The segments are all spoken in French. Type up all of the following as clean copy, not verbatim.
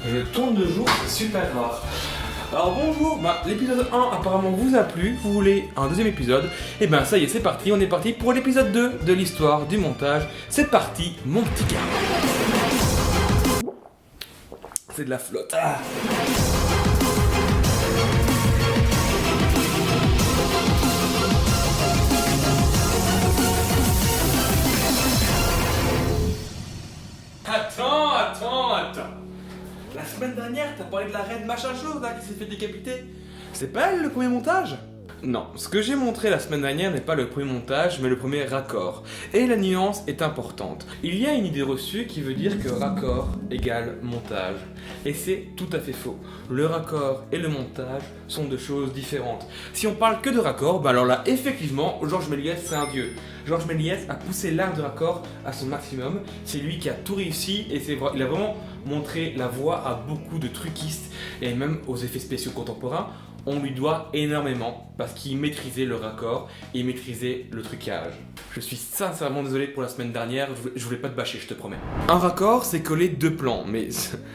Je tourne de jour, c'est super rare. Alors bonjour, l'épisode 1 apparemment vous a plu, vous voulez un deuxième épisode, et ben ça y est, c'est parti, on est parti pour l'épisode 2 de l'histoire du montage. C'est parti, mon petit gars. C'est de la flotte. Attends. La semaine dernière, t'as parlé de la reine machin chose là qui s'est fait décapiter. C'est pas elle le premier montage? Non, ce que j'ai montré la semaine dernière n'est pas le premier montage, mais le premier raccord. Et la nuance est importante. Il y a une idée reçue qui veut dire que raccord égale montage. Et c'est tout à fait faux. Le raccord et le montage sont deux choses différentes. Si on parle que de raccord, alors là, effectivement, Georges Méliès, c'est un dieu. Georges Méliès a poussé l'art de raccord à son maximum. C'est lui qui a tout réussi et il a vraiment montré la voie à beaucoup de truquistes et même aux effets spéciaux contemporains. On lui doit énormément parce qu'il maîtrisait le raccord et il maîtrisait le trucage. Je suis sincèrement désolé pour la semaine dernière, je voulais pas te bâcher, je te promets. Un raccord, c'est coller deux plans, mais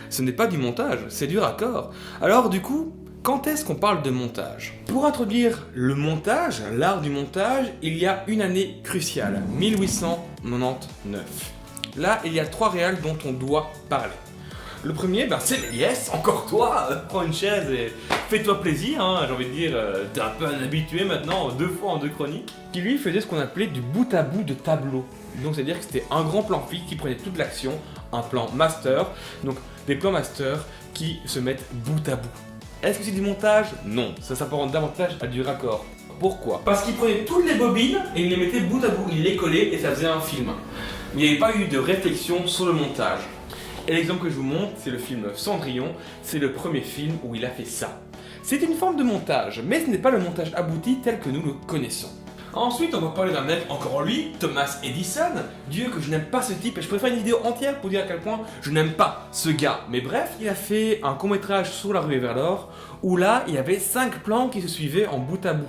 ce n'est pas du montage, c'est du raccord. Alors du coup, quand est-ce qu'on parle de montage? Pour introduire le montage, l'art du montage, il y a une année cruciale, 1899. Là, il y a trois réals dont on doit parler. Le premier, c'est Méliès, encore toi, prends une chaise et fais-toi plaisir, j'ai envie de dire, t'es un peu un habitué maintenant, 2 fois en 2 chroniques, qui lui faisait ce qu'on appelait du bout à bout de tableau. Donc c'est-à-dire que c'était un grand plan fixe qui prenait toute l'action, un plan master, donc des plans master qui se mettent bout à bout. Est-ce que c'est du montage? Non, ça s'apparente davantage à du raccord. Pourquoi? Parce qu'il prenait toutes les bobines et il les mettait bout à bout, il les collait et ça faisait un film. Il n'y avait pas eu de réflexion sur le montage. Et l'exemple que je vous montre, c'est le film Cendrillon, c'est le premier film où il a fait ça. C'est une forme de montage, mais ce n'est pas le montage abouti tel que nous le connaissons. Ensuite, on va parler d'un mec, encore lui, Thomas Edison. Dieu que je n'aime pas ce type, et je pourrais faire une vidéo entière pour dire à quel point je n'aime pas ce gars. Mais bref, il a fait un court-métrage sur la ruée vers l'or, où là, il y avait 5 plans qui se suivaient en bout à bout.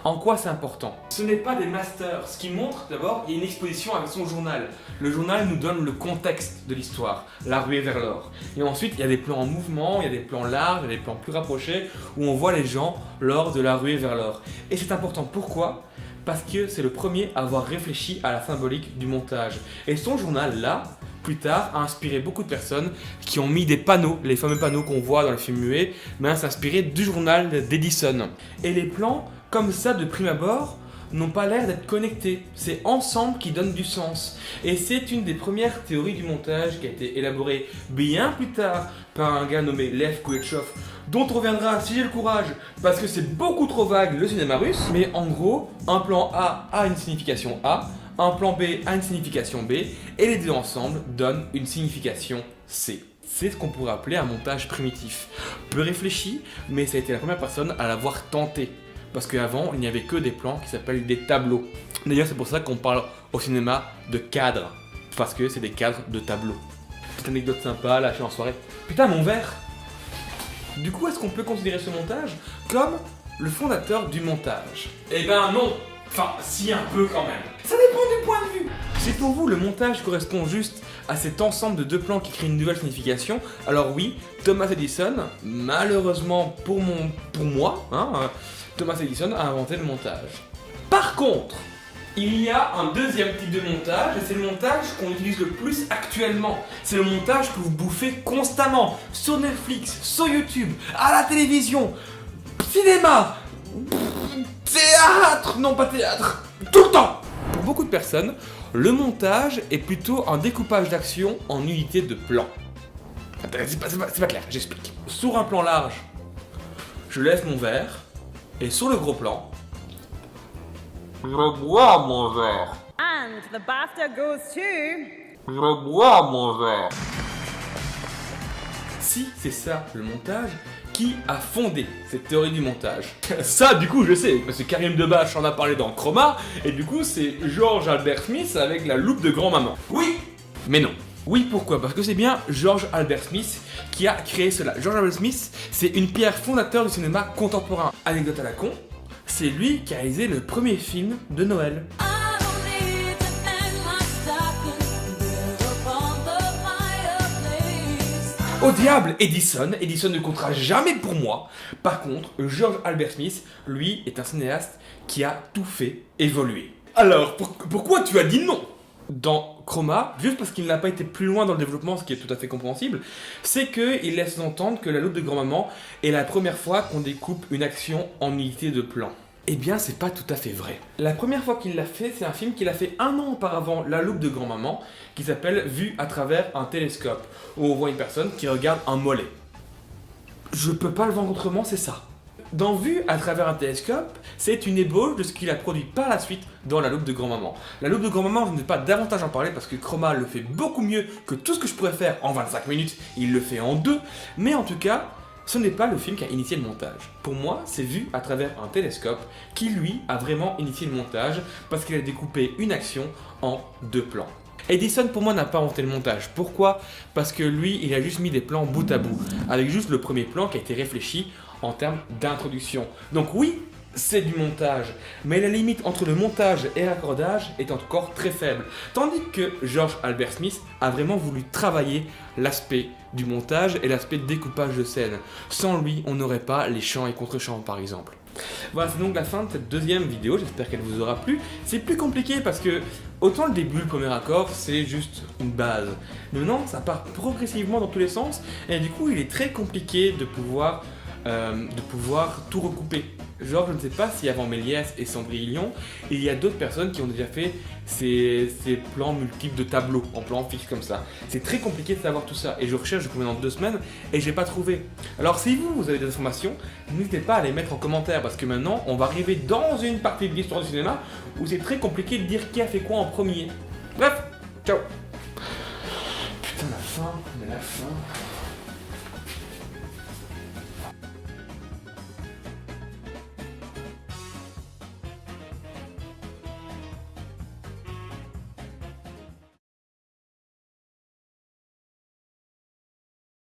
En quoi c'est important? Ce n'est pas des masters. Ce qui montre d'abord, il y a une exposition avec son journal. Le journal nous donne le contexte de l'histoire, la ruée vers l'or. Et ensuite, il y a des plans en mouvement, il y a des plans larges, il y a des plans plus rapprochés où on voit les gens lors de la ruée vers l'or. Et c'est important. Pourquoi? Parce que c'est le premier à avoir réfléchi à la symbolique du montage. Et son journal là, plus tard, a inspiré beaucoup de personnes qui ont mis des panneaux, les fameux panneaux qu'on voit dans le film muet, mais c'est inspiré du journal d'Edison. Et les plans, comme ça de prime abord, n'ont pas l'air d'être connectés. C'est ensemble qui donne du sens. Et c'est une des premières théories du montage qui a été élaborée bien plus tard par un gars nommé Lev Gouetchov, dont on reviendra si j'ai le courage, parce que c'est beaucoup trop vague le cinéma russe. Mais en gros, un plan A a une signification A, un plan B a une signification B, et les deux ensemble donnent une signification C. C'est ce qu'on pourrait appeler un montage primitif. Peu réfléchi, mais ça a été la première personne à l'avoir tenté. Parce qu'avant, il n'y avait que des plans qui s'appellent des tableaux. D'ailleurs, c'est pour ça qu'on parle au cinéma de cadres. Parce que c'est des cadres de tableaux. Petite anecdote sympa, là, je suis en soirée. Putain, mon verre! Du coup, est-ce qu'on peut considérer ce montage comme le fondateur du montage? Eh ben non! Enfin, si, un peu quand même. Ça dépend du point de vue. Si pour vous, le montage correspond juste à cet ensemble de 2 plans qui créent une nouvelle signification, alors oui, Thomas Edison, malheureusement pour moi, Thomas Edison a inventé le montage. Par contre, il y a un deuxième type de montage, et c'est le montage qu'on utilise le plus actuellement. C'est le montage que vous bouffez constamment, sur Netflix, sur YouTube, à la télévision, cinéma, théâtre, non pas théâtre, tout le temps. Pour beaucoup de personnes, le montage est plutôt un découpage d'action en unités de plan. C'est pas clair, j'explique. Sur un plan large, je laisse mon verre, et sur le gros plan, je bois mon verre. And the BAFTA goes to... Je bois mon verre. Si c'est ça le montage, qui a fondé cette théorie du montage? Ça, du coup, je sais, parce que Karim Debache en a parlé dans Chroma, et du coup, c'est George Albert Smith avec la loupe de grand-maman. Oui, mais non. Oui, pourquoi? Parce que c'est bien George Albert Smith qui a créé cela. George Albert Smith, c'est une pierre fondateur du cinéma contemporain. Anecdote à la con, c'est lui qui a réalisé le premier film de Noël. Au diable, Edison. Edison ne comptera jamais pour moi. Par contre, George Albert Smith, lui, est un cinéaste qui a tout fait évoluer. Alors, pourquoi tu as dit non? Dans Chroma, juste parce qu'il n'a pas été plus loin dans le développement, ce qui est tout à fait compréhensible, c'est qu'il laisse entendre que La loupe de grand-maman est la première fois qu'on découpe une action en unités de plan. Eh bien, c'est pas tout à fait vrai. La première fois qu'il l'a fait, c'est un film qu'il a fait un an auparavant, La loupe de grand-maman, qui s'appelle Vue à travers un télescope, où on voit une personne qui regarde un mollet. Je peux pas le vendre autrement, c'est ça. Dans Vue à travers un télescope, c'est une ébauche de ce qu'il a produit par la suite dans La loupe de grand-maman. La loupe de grand-maman, je ne vais pas davantage en parler parce que Chroma le fait beaucoup mieux que tout ce que je pourrais faire en 25 minutes, il le fait en 2, mais en tout cas, ce n'est pas le film qui a initié le montage. Pour moi, c'est Vue à travers un télescope qui, lui, a vraiment initié le montage parce qu'il a découpé une action en 2 plans. Edison, pour moi, n'a pas inventé le montage. Pourquoi? Parce que lui, il a juste mis des plans bout à bout, avec juste le premier plan qui a été réfléchi en termes d'introduction. Donc oui, c'est du montage, mais la limite entre le montage et l'accordage est encore très faible. Tandis que George Albert Smith a vraiment voulu travailler l'aspect du montage et l'aspect de découpage de scène. Sans lui, on n'aurait pas les chants et contre-chants par exemple. Voilà, c'est donc la fin de cette deuxième vidéo, j'espère qu'elle vous aura plu. C'est plus compliqué parce que, autant le début, le premier accord, c'est juste une base. Mais non, ça part progressivement dans tous les sens, et du coup, il est très compliqué de pouvoir tout recouper. Genre, je ne sais pas si avant Méliès et Cendrillon, il y a d'autres personnes qui ont déjà fait ces plans multiples de tableaux, en plan fixe comme ça. C'est très compliqué de savoir tout ça, et je recherche depuis maintenant 2 semaines, et j'ai pas trouvé. Alors si vous avez des informations, n'hésitez pas à les mettre en commentaire, parce que maintenant, on va arriver dans une partie de l'histoire du cinéma, où c'est très compliqué de dire qui a fait quoi en premier. Bref, ciao. Putain, la fin, mais la fin...